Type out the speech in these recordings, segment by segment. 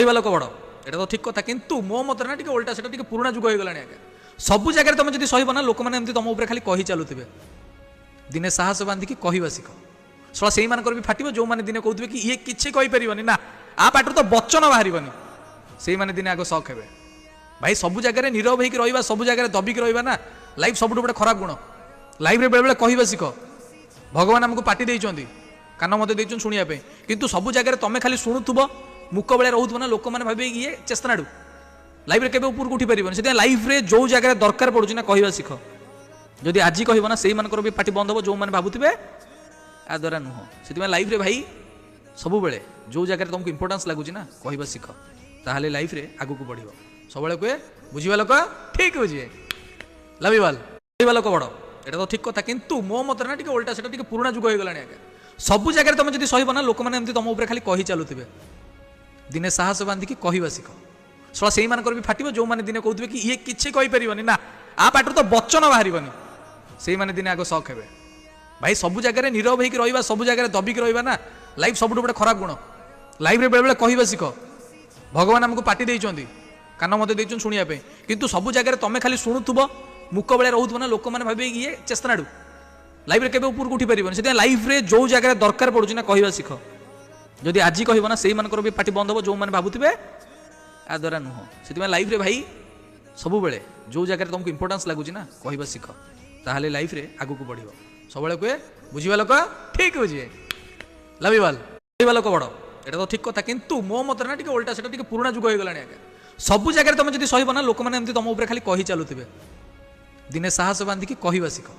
କହିବା ଲୋକ ବଡ଼, ଏଇଟା ତ ଠିକ୍ କଥା, କିନ୍ତୁ ମୋ ମତରେ ନା ଟିକେ ଓଲଟା, ସେଟା ଟିକେ ପୁରୁଣା ଯୁଗ ହେଇଗଲାଣି ଆଜ୍ଞା। ସବୁ ଜାଗାରେ ତମେ ଯଦି ସହିବ ନା, ଲୋକମାନେ ଏମିତି ତମ ଉପରେ ଖାଲି କହି ଚାଲୁଥିବେ। ଦିନେ ସାହସ ବାନ୍ଧିକି କହିବା ଶିଖ। ଶଳା ସେଇମାନଙ୍କର ବି ଫାଟିବ ଯେଉଁମାନେ ଦିନେ କହୁଥିବେ କି ଇଏ କିଛି କହିପାରିବନି, ନା ଆ ପାଟିରୁ ତ ବଚନ ବାହାରିବନି, ସେଇମାନେ ଦିନେ ଆଗ ସକ୍ ହେବେ। ଭାଇ ସବୁ ଜାଗାରେ ନୀରବ ହେଇକି ରହିବା, ସବୁ ଜାଗାରେ ଦବିକି ରହିବା ନା ଲାଇଫ୍ ସବୁଠୁ ଗୋଟେ ଖରାପ ଗୁଣ। ଲାଇଫ୍ରେ ବେଳେବେଳେ କହିବା ଶିଖ। ଭଗବାନ ଆମକୁ ପାଟି ଦେଇଛନ୍ତି, କାନ ମଧ୍ୟ ଦେଇଛନ୍ତି ଶୁଣିବା ପାଇଁ, କିନ୍ତୁ ସବୁ ଜାଗାରେ ତମେ ଖାଲି ଶୁଣୁଥିବ, ମୁକ ବେଳେ ରହୁଥିବ ନା, ଲୋକମାନେ ଭାବିବେ ଇଏ ଚେଷ୍ଟାନାଡୁ, ଲାଇଫ୍ରେ କେବେ ଉପରକୁ ଉଠି ପାରିବନି। ସେଥିପାଇଁ ଲାଇଫ୍ରେ ଯେଉଁ ଜାଗାରେ ଦରକାର ପଡ଼ୁଛି ନା କହିବା ଶିଖ। ଯଦି ଆଜି କହିବ ନା, ସେଇମାନଙ୍କର ବି ପାଟି ବନ୍ଦ ହେବ ଯେଉଁମାନେ ଭାବୁଥିବେ ଆ ଦ୍ୱାରା ନୁହଁ। ସେଥିପାଇଁ ଲାଇଫ୍ରେ ଭାଇ ସବୁବେଳେ ଯେଉଁ ଜାଗାରେ ତୁମକୁ ଇମ୍ପୋର୍ଟାନ୍ସ ଲାଗୁଛି ନା କହିବା ଶିଖ, ତାହେଲେ ଲାଇଫ୍ରେ ଆଗକୁ ବଢ଼ିବ। ସବୁବେଳେ କୁହେ ବୁଝିବା ଲୋକ ଠିକ୍ ବୁଝିବେ, ଲଭ୍ ୟୁ ଅଲ୍। କହିବା ଲୋକ ବଡ଼, ଏଇଟା ତ ଠିକ୍ କଥା, କିନ୍ତୁ ମୋ ମତରେ ନା ଟିକେ ଓଲଟା, ସେଟା ଟିକେ ପୁରୁଣା ଯୁଗ ହେଇଗଲାଣି ଆଜ୍ଞା। ସବୁ ଜାଗାରେ ତମେ ଯଦି ସହିବ ନା, ଲୋକମାନେ ଏମିତି ତମ ଉପରେ ଖାଲି କହି ଚାଲୁଥିବେ। ଦିନେ ସାହସ ବାନ୍ଧିକି କହିବା ଶିଖ। ଶଳା ସେଇମାନଙ୍କର ବି ଫାଟିବ ଯେଉଁମାନେ ଦିନେ କହୁଥିବେ କି ଇଏ କିଛି କହିପାରିବନି, ନା ଆ ପାଟିରୁ ତ ବଚନ ବାହାରିବନି, ସେଇମାନେ ଦିନେ ଆଗ ସକ୍ ହେବେ। ଭାଇ ସବୁ ଜାଗାରେ ନୀରବ ହେଇକି ରହିବା, ସବୁ ଜାଗାରେ ଦବିକି ରହିବା ନା ଲାଇଫ୍ ସବୁଠୁ ଗୋଟେ ଖରାପ ଗୁଣ। ଲାଇଫ୍ରେ ବେଳେବେଳେ କହିବା ଶିଖ। ଭଗବାନ ଆମକୁ ପାଟି ଦେଇଛନ୍ତି, କାନ ମଧ୍ୟ ଦେଇଛନ୍ତି ଶୁଣିବା ପାଇଁ, କିନ୍ତୁ ସବୁ ଜାଗାରେ ତମେ ଖାଲି ଶୁଣୁଥିବ, ମୁକ ବେଳେ ରହୁଥିବ ନା, ଲୋକମାନେ ଭାବିବେ ଇଏ ଚେଷ୍ଟାନାଡୁ, ଲାଇଫ୍ରେ କେବେ ଉପରକୁ ଉଠି ପାରିବନି। ସେଥିପାଇଁ ଲାଇଫ୍ରେ ଯେଉଁ ଜାଗାରେ ଦରକାର ପଡ଼ୁଛି ନା କହିବା ଶିଖ। ଯଦି ଆଜି କହିବ ନା, ସେଇମାନଙ୍କର ବି ପାଟି ବନ୍ଦ ହେବ ଯେଉଁମାନେ ଭାବୁଥିବେ ଆ ଦ୍ୱାରା ନୁହଁ। ସେଥିପାଇଁ ଲାଇଫ୍ରେ ଭାଇ ସବୁବେଳେ ଯେଉଁ ଜାଗାରେ ତୁମକୁ ଇମ୍ପୋର୍ଟାନ୍ସ ଲାଗୁଛି ନା କହିବା ଶିଖ, ତାହେଲେ ଲାଇଫ୍ରେ ଆଗକୁ ବଢ଼ିବ। ସବୁବେଳେ କୁହେ ବୁଝିବା ଲୋକ ଠିକ୍ ବୁଝିବେ, ଲଭ୍ ୟୁ ଅଲ୍। କହିବା ଲୋକ ବଡ଼, ଏଇଟା ତ ଠିକ୍ କଥା, କିନ୍ତୁ ମୋ ମତରେ ନା ଟିକେ ଓଲଟା, ସେଟା ଟିକେ ପୁରୁଣା ଯୁଗ ହେଇଗଲାଣି ଆଜ୍ଞା। ସବୁ ଜାଗାରେ ତମେ ଯଦି ସହିବ ନା, ଲୋକମାନେ ଏମିତି ତମ ଉପରେ ଖାଲି କହି ଚାଲୁଥିବେ। ଦିନେ ସାହସ ବାନ୍ଧିକି କହିବା ଶିଖ।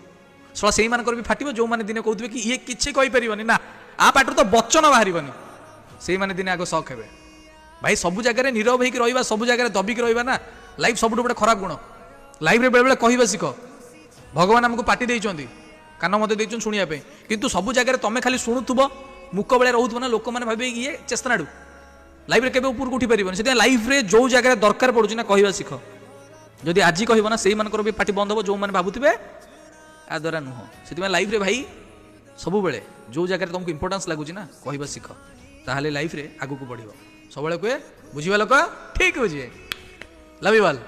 ଶଳା ସେଇମାନଙ୍କର ବି ଫାଟିବ ଯେଉଁମାନେ ଦିନେ କହୁଥିବେ କି ଇଏ କିଛି କହିପାରିବନି, ନା ଆ ପାଟିରୁ ତ ବଚନ ବାହାରିବନି, ସେଇମାନେ ଦିନେ ଆଗ ସକ୍ ହେବେ। ଭାଇ ସବୁ ଜାଗାରେ ନୀରବ ହେଇକି ରହିବା, ସବୁ ଜାଗାରେ ଦବିକି ରହିବା ନା ଲାଇଫ୍ ସବୁଠୁ ଗୋଟେ ଖରାପ ଗୁଣ। ଲାଇଫ୍ରେ ବେଳେବେଳେ କହିବା ଶିଖ। ଭଗବାନ ଆମକୁ ପାଟି ଦେଇଛନ୍ତି, କାନ ମଧ୍ୟ ଦେଇଛନ୍ତି ଶୁଣିବା ପାଇଁ, କିନ୍ତୁ ସବୁ ଜାଗାରେ ତମେ ଖାଲି ଶୁଣୁଥିବ, ମୁକ ବେଳେ ରହୁଥିବ ନା, ଲୋକମାନେ ଭାବିବେ ଇଏ ଚେଷ୍ଟାନାଡୁ, ଲାଇଫ୍ରେ କେବେ ଉପରକୁ ଉଠି ପାରିବନି। ସେଥିପାଇଁ ଲାଇଫ୍ରେ ଯେଉଁ ଜାଗାରେ ଦରକାର ପଡ଼ୁଛି ନା କହିବା ଶିଖ। ଯଦି ଆଜି କହିବ ନା, ସେଇମାନଙ୍କର ବି ପାଟି ବନ୍ଦ ହେବ ଯେଉଁମାନେ ଭାବୁଥିବେ ଆ ଦ୍ୱାରା ନୁହଁ। ସେଥିପାଇଁ ଲାଇଫ୍ରେ ଭାଇ ସବୁବେଳେ ଯେଉଁ ଜାଗାରେ ତୁମକୁ ଇମ୍ପୋର୍ଟାନ୍ସ ଲାଗୁଛି ନା କହିବା ଶିଖ, ତାହେଲେ ଲାଇଫ୍ରେ ଆଗକୁ ବଢ଼ିବ। ସବୁବେଳେ କୁହେ ବୁଝିବା ଲୋକ ଠିକ୍ ବୁଝିବେ, ଲଭ୍ ୟୁ ଅଲ୍।